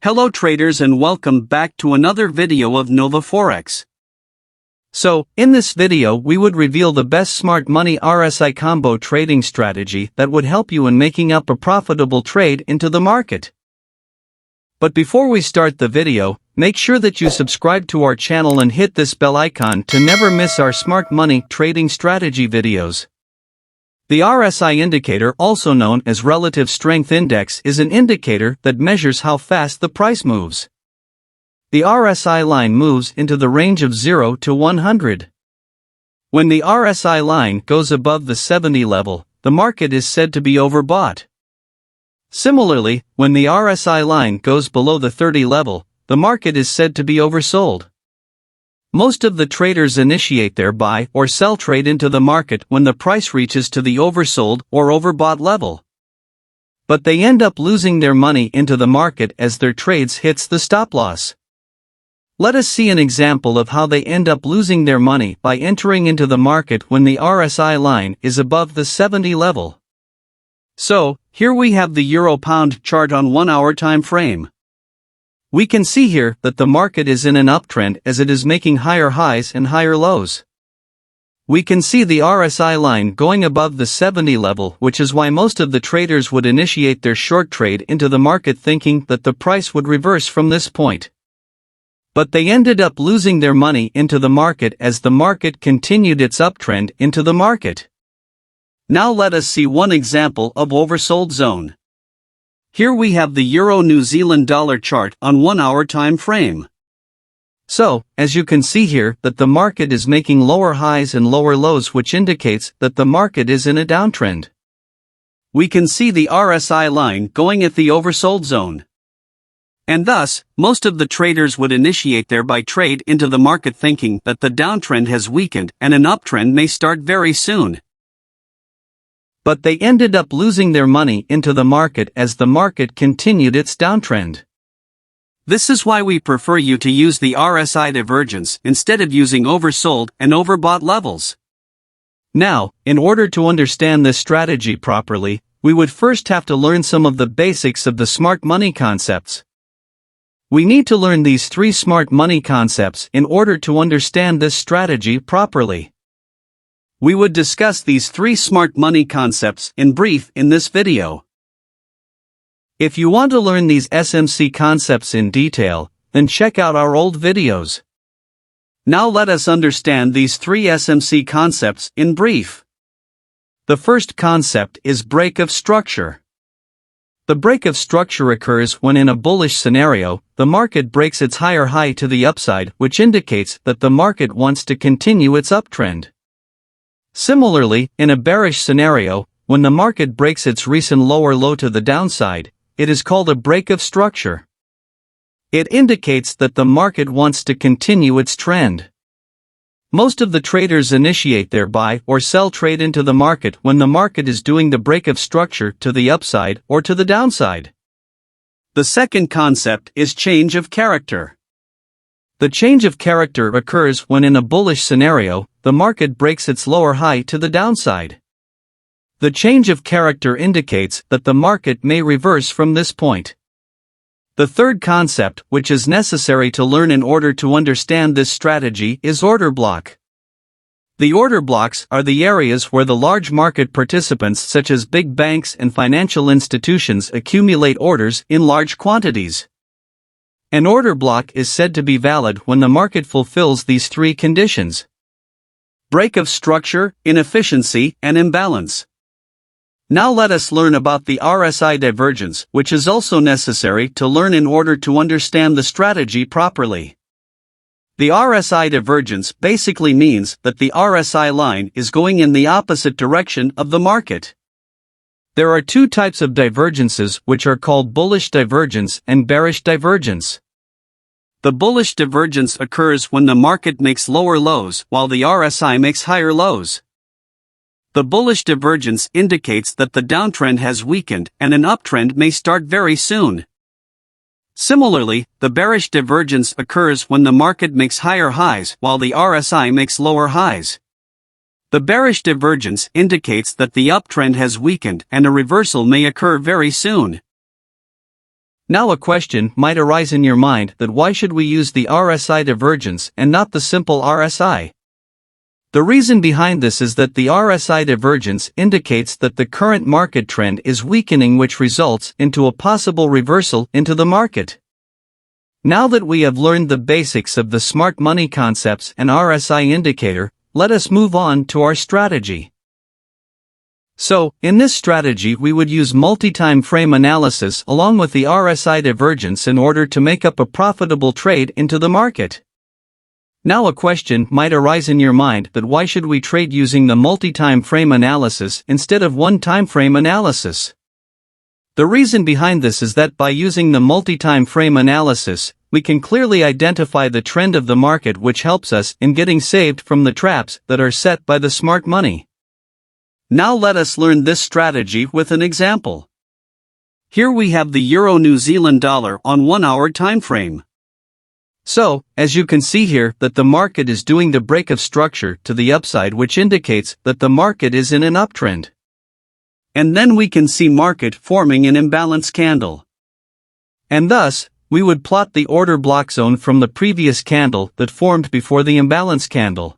Hello traders and welcome back to another video of Nova Forex. So, in this video we would reveal the best smart money RSI combo trading strategy that would help you in making up a profitable trade into the market. But before we start the video, make sure that you subscribe to our channel and hit this bell icon to never miss our smart money trading strategy videos. The RSI indicator, also known as Relative Strength Index, is an indicator that measures how fast the price moves. The RSI line moves into the range of 0 to 100. When the RSI line goes above the 70 level, the market is said to be overbought. Similarly, when the RSI line goes below the 30 level, the market is said to be oversold. Most of the traders initiate their buy or sell trade into the market when the price reaches to the oversold or overbought level. But they end up losing their money into the market as their trades hits the stop loss. Let us see an example of how they end up losing their money by entering into the market when the RSI line is above the 70 level. So, here we have the Euro-Pound chart on 1 hour time frame. We can see here that the market is in an uptrend as it is making higher highs and higher lows. We can see the RSI line going above the 70 level, which is why most of the traders would initiate their short trade into the market thinking that the price would reverse from this point. But they ended up losing their money into the market as the market continued its uptrend into the market. Now let us see one example of oversold zone. Here we have the Euro-New Zealand dollar chart on 1 hour time frame. So, as you can see here that the market is making lower highs and lower lows, which indicates that the market is in a downtrend. We can see the RSI line going at the oversold zone. And thus, most of the traders would initiate their buy trade into the market thinking that the downtrend has weakened and an uptrend may start very soon. But they ended up losing their money into the market as the market continued its downtrend. This is why we prefer you to use the RSI divergence instead of using oversold and overbought levels. Now, in order to understand this strategy properly, we would first have to learn some of the basics of the smart money concepts. We need to learn these 3 smart money concepts in order to understand this strategy properly. We would discuss these 3 smart money concepts in brief in this video. If you want to learn these SMC concepts in detail, then check out our old videos. Now let us understand these 3 SMC concepts in brief. The first concept is break of structure. The break of structure occurs when in a bullish scenario, the market breaks its higher high to the upside, which indicates that the market wants to continue its uptrend. Similarly, in a bearish scenario, when the market breaks its recent lower low to the downside, it is called a break of structure. It indicates that the market wants to continue its trend. Most of the traders initiate their buy or sell trade into the market when the market is doing the break of structure to the upside or to the downside. The second concept is change of character. The change of character occurs when in a bullish scenario, the market breaks its lower high to the downside. The change of character indicates that the market may reverse from this point. The third concept, which is necessary to learn in order to understand this strategy, is order block. The order blocks are the areas where the large market participants such as big banks and financial institutions accumulate orders in large quantities. An order block is said to be valid when the market fulfills these 3 conditions: break of structure, inefficiency, and imbalance. Now let us learn about the RSI divergence, which is also necessary to learn in order to understand the strategy properly. The RSI divergence basically means that the RSI line is going in the opposite direction of the market. There are 2 types of divergences which are called bullish divergence and bearish divergence. The bullish divergence occurs when the market makes lower lows while the RSI makes higher lows. The bullish divergence indicates that the downtrend has weakened and an uptrend may start very soon. Similarly, the bearish divergence occurs when the market makes higher highs while the RSI makes lower highs. The bearish divergence indicates that the uptrend has weakened and a reversal may occur very soon. Now a question might arise in your mind that why should we use the RSI divergence and not the simple RSI? The reason behind this is that the RSI divergence indicates that the current market trend is weakening, which results into a possible reversal into the market. Now that we have learned the basics of the smart money concepts and RSI indicator, let us move on to our strategy. So, in this strategy we would use multi-time frame analysis along with the RSI divergence in order to make up a profitable trade into the market. Now a question might arise in your mind that why should we trade using the multi-time frame analysis instead of one time frame analysis? The reason behind this is that by using the multi-time frame analysis, we can clearly identify the trend of the market, which helps us in getting saved from the traps that are set by the smart money. Now let us learn this strategy with an example. Here we have the Euro-New Zealand dollar on 1 hour time frame. So, as you can see here that the market is doing the break of structure to the upside, which indicates that the market is in an uptrend. And then we can see market forming an imbalance candle. And thus, we would plot the order block zone from the previous candle that formed before the imbalance candle.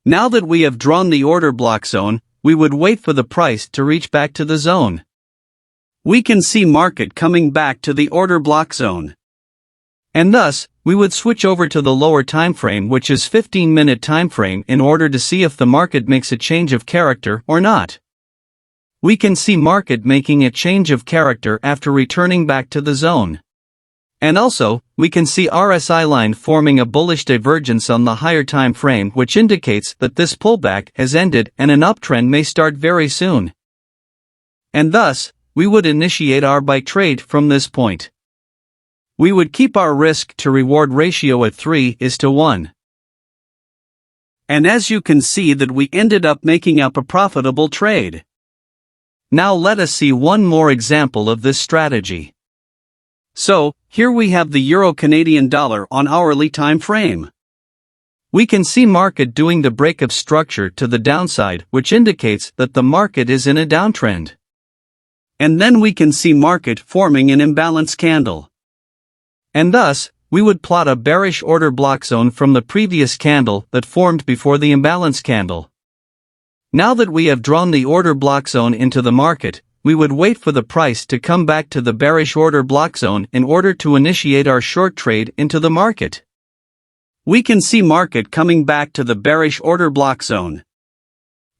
Now that we have drawn the order block zone, we would wait for the price to reach back to the zone. We can see market coming back to the order block zone. And thus, we would switch over to the lower time frame, which is 15-minute time frame, in order to see if the market makes a change of character or not. We can see market making a change of character after returning back to the zone. And also, we can see RSI line forming a bullish divergence on the higher time frame, which indicates that this pullback has ended and an uptrend may start very soon. And thus, we would initiate our buy trade from this point. We would keep our risk to reward ratio at 3:1. And as you can see that we ended up making up a profitable trade. Now let us see one more example of this strategy. So, here we have the Euro-Canadian dollar on hourly time frame. We can see market doing the break of structure to the downside, which indicates that the market is in a downtrend. And then we can see market forming an imbalance candle. And thus, we would plot a bearish order block zone from the previous candle that formed before the imbalance candle. Now that we have drawn the order block zone into the market, we would wait for the price to come back to the bearish order block zone in order to initiate our short trade into the market. We can see market coming back to the bearish order block zone.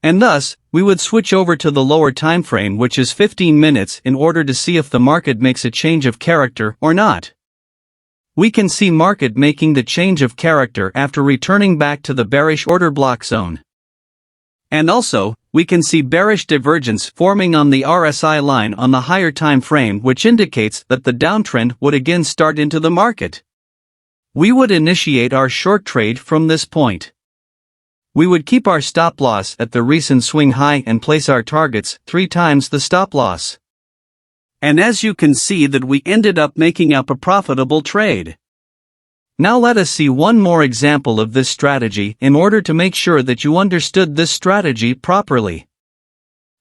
And thus, we would switch over to the lower time frame, which is 15 minutes, in order to see if the market makes a change of character or not. We can see market making the change of character after returning back to the bearish order block zone. And also, we can see bearish divergence forming on the RSI line on the higher time frame, which indicates that the downtrend would again start into the market. We would initiate our short trade from this point. We would keep our stop loss at the recent swing high and place our targets 3 times the stop loss. And as you can see that we ended up making up a profitable trade. Now let us see one more example of this strategy in order to make sure that you understood this strategy properly.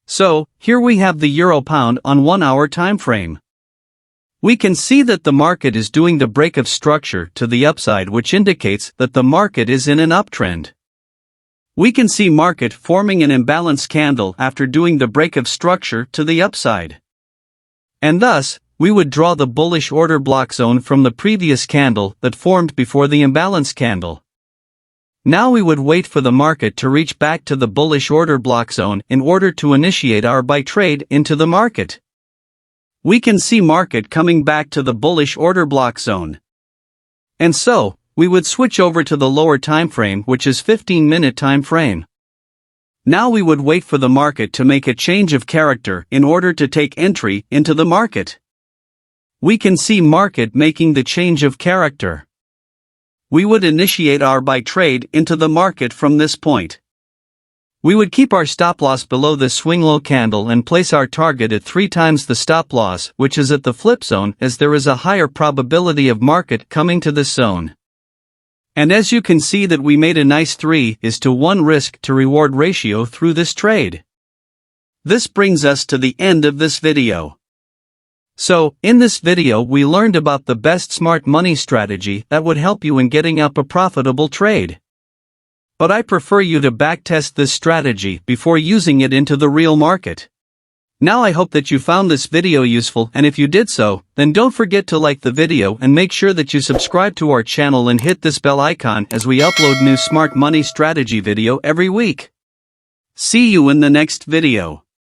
So, here we have the Euro Pound on 1 hour time frame. We can see that the market is doing the break of structure to the upside, which indicates that the market is in an uptrend. We can see market forming an imbalance candle after doing the break of structure to the upside. And thus, we would draw the bullish order block zone from the previous candle that formed before the imbalance candle. Now we would wait for the market to reach back to the bullish order block zone in order to initiate our buy trade into the market. We can see market coming back to the bullish order block zone. And so, we would switch over to the lower time frame, which is 15-minute time frame. Now we would wait for the market to make a change of character in order to take entry into the market. We can see market making the change of character. We would initiate our buy trade into the market from this point. We would keep our stop loss below the swing low candle and place our target at 3 times the stop loss, which is at the flip zone, as there is a higher probability of market coming to this zone. And as you can see that we made a nice 3:1 risk to reward ratio through this trade. This brings us to the end of this video. So, in this video we learned about the best smart money strategy that would help you in getting up a profitable trade. But I prefer you to backtest this strategy before using it into the real market. Now I hope that you found this video useful, and if you did so, then don't forget to like the video and make sure that you subscribe to our channel and hit this bell icon as we upload new smart money strategy video every week. See you in the next video.